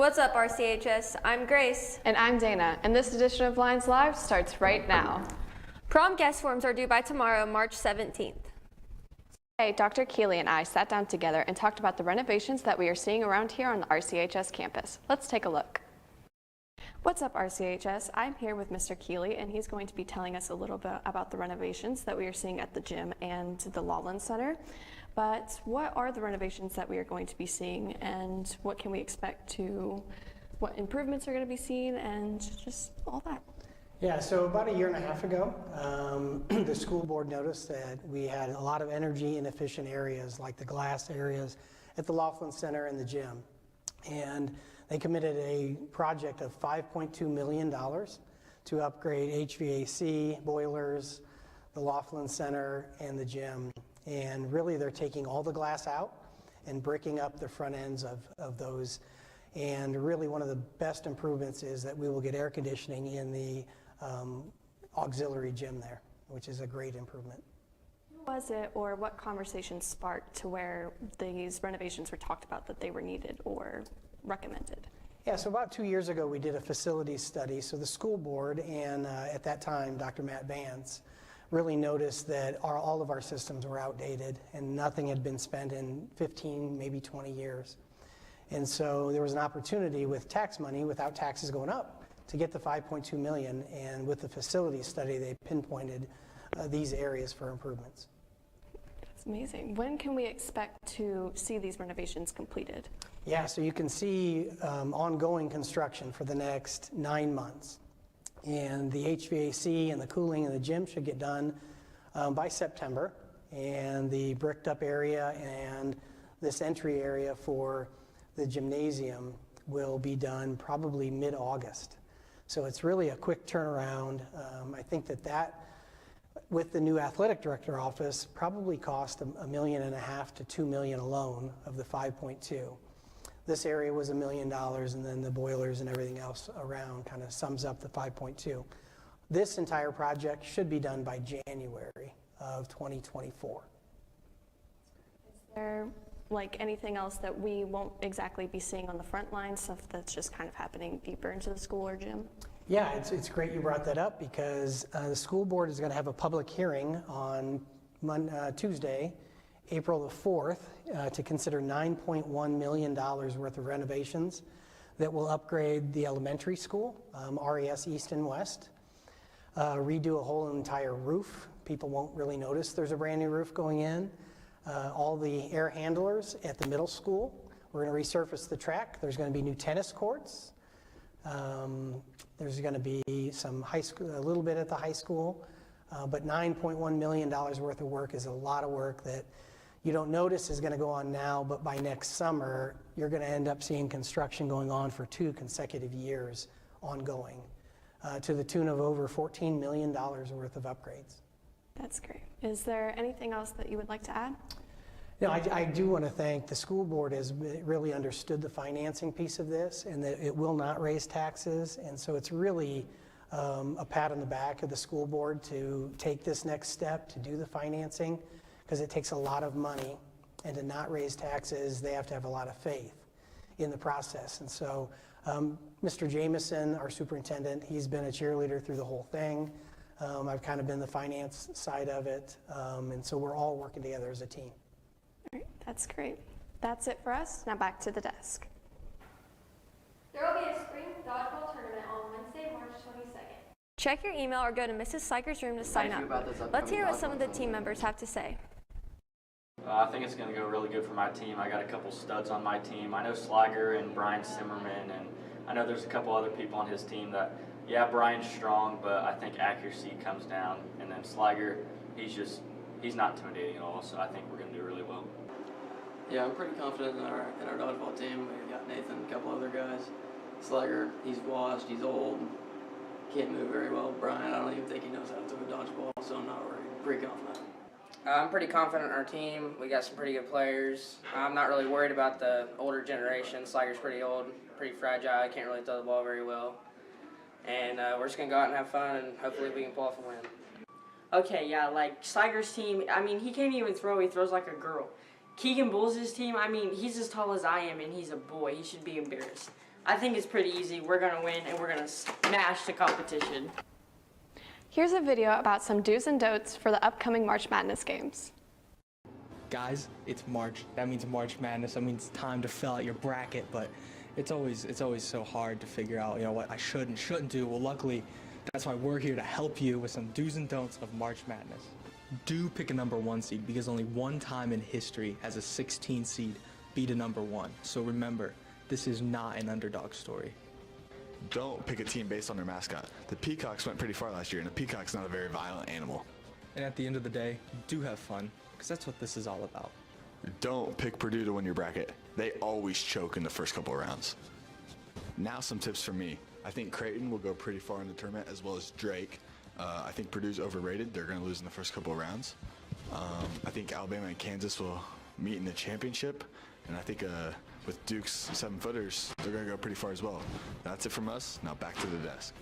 What's up, RCHS? I'm Grace. And I'm Dana, and this edition of Lions Live starts right now. Prom guest forms are due by tomorrow, March 17th. Today, Dr. Keeley and I sat down together and talked about the renovations that we are seeing around here on the RCHS campus. Let's take a look. What's up, RCHS? I'm here with Mr. Keeley, and he's going to be telling us a little bit about the renovations that we are seeing at the gym and the Lawland Center. But what are the renovations that we are going to be seeing, and what can we expect to, what improvements are going to be seen, and just all that? Yeah, so about a year and a half ago, the school board noticed that we had a lot of energy inefficient areas like the glass areas at the Laughlin Center and the gym. And they committed a project of $5.2 million to upgrade HVAC, boilers, the Laughlin Center, and the gym. And really they're taking all the glass out and bricking up the front ends of those. And really one of the best improvements is that we will get air conditioning in the auxiliary gym there, which is a great improvement. Who was it, or what conversation sparked to where these renovations were talked about that they were needed or recommended? Yeah, so about 2 years ago we did a facilities study. So the school board and at that time Dr. Matt Vance really noticed that all of our systems were outdated and nothing had been spent in 15, maybe 20 years. And so there was an opportunity with tax money, without taxes going up, to get the $5.2 million, and with the facilities study they pinpointed these areas for improvements. That's amazing. When can we expect to see these renovations completed? Yeah, so you can see ongoing construction for the next 9 months. And the HVAC and the cooling in the gym should get done by September. And the bricked up area and this entry area for the gymnasium will be done probably mid-August. So it's really a quick turnaround. I think that with the new athletic director office probably cost $1.5 million to $2 million alone of the 5.2. This area was $1 million, and then the boilers and everything else around kind of sums up the 5.2. This entire project should be done by January of 2024. Is there like anything else that we won't exactly be seeing on the front line, stuff that's just kind of happening deeper into the school or gym? Yeah, it's great you brought that up, because the school board is going to have a public hearing on Tuesday, April the 4th, to consider $9.1 million worth of renovations that will upgrade the elementary school, RES East and West, redo a whole entire roof. People won't really notice there's a brand new roof going in. All the air handlers at the middle school. We're going to resurface the track. There's going to be new tennis courts. There's going to be some high school, a little bit at the high school, but $9.1 million worth of work is a lot of work that you don't notice is going to go on now, but by next summer, you're going to end up seeing construction going on for 2 consecutive years ongoing, to the tune of over $14 million worth of upgrades. That's great. Is there anything else that you would like to add? No, I do want to thank the school board has really understood the financing piece of this, and that it will not raise taxes. And so it's really a pat on the back of the school board to take this next step to do the financing, because it takes a lot of money, and to not raise taxes, they have to have a lot of faith in the process. And so Mr. Jameson, our superintendent, he's been a cheerleader through the whole thing. I've kind of been the finance side of it, and so we're all working together as a team. All right, that's great. That's it for us. Now back to the desk. There will be a spring dodgeball tournament on Wednesday, March 22nd. Check your email or go to Mrs. Sliker's room to sign up. Let's hear what some of the team members have to say. I think it's going to go really good for my team. I got a couple studs on my team. I know Sliger and Brian Simmerman, and I know there's a couple other people on his team that, yeah, Brian's strong, but I think accuracy comes down. And then Sliger, he's not intimidating at all, so I think we're going to do really well. Yeah, I'm pretty confident in our dodgeball team. We've got Nathan and a couple other guys. Sliger, he's washed, he's old, can't move very well. Brian, I don't even think he knows how to throw a dodgeball, so I'm not worried. Pretty confident. I'm pretty confident in our team. We got some pretty good players. I'm not really worried about the older generation. Sliger's pretty old, pretty fragile. He can't really throw the ball very well. And we're just going to go out and have fun, and hopefully we can pull off a win. Okay, yeah, like Sliger's team, I mean, he can't even throw. He throws like a girl. Keegan Bulls' team, I mean, he's as tall as I am, and he's a boy. He should be embarrassed. I think it's pretty easy. We're going to win, and we're going to smash the competition. Here's a video about some do's and don'ts for the upcoming March Madness games. Guys, it's March. That means March Madness. That means time to fill out your bracket, but it's always so hard to figure out, what I should and shouldn't do. Well, luckily, that's why we're here to help you with some do's and don'ts of March Madness. Do pick a number 1 seed because only one time in history has a 16 seed beat a number 1. So remember, this is not an underdog story. Don't pick a team based on their mascot. The Peacocks went pretty far last year, and the peacock's not a very violent animal. And at the end of the day, do have fun because that's what this is all about. Don't pick Purdue to win your bracket. They always choke in the first couple of rounds. Now some tips from me. I think Creighton will go pretty far in the tournament, as well as Drake. I think Purdue's overrated. They're going to lose in the first couple of rounds. I think Alabama and Kansas will meet in the championship. And I think with Duke's 7-footers, they're going to go pretty far as well. That's it from us. Now back to the desk.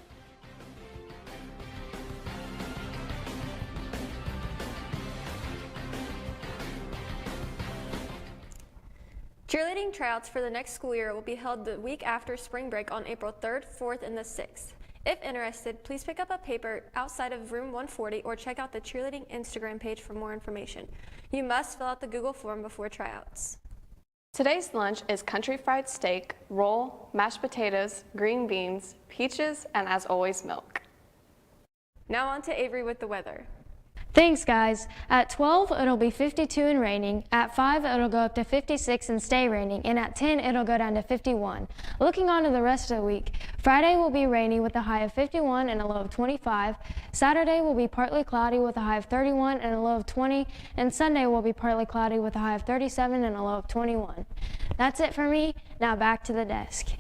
Cheerleading tryouts for the next school year will be held the week after spring break on April 3rd, 4th, and the 6th. If interested, please pick up a paper outside of room 140 or check out the cheerleading Instagram page for more information. You must fill out the Google form before tryouts. Today's lunch is country fried steak, roll, mashed potatoes, green beans, peaches, and as always, milk. Now on to Avery with the weather. Thanks, guys. At 12, it'll be 52 and raining. At 5, it'll go up to 56 and stay raining. And at 10, it'll go down to 51. Looking on to the rest of the week, Friday will be rainy with a high of 51 and a low of 25. Saturday will be partly cloudy with a high of 31 and a low of 20. And Sunday will be partly cloudy with a high of 37 and a low of 21. That's it for me. Now back to the desk.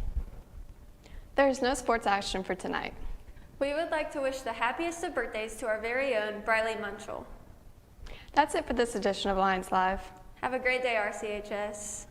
There's no sports action for tonight. We would like to wish the happiest of birthdays to our very own Briley Munchell. That's it for this edition of Lions Live. Have a great day, RCHS.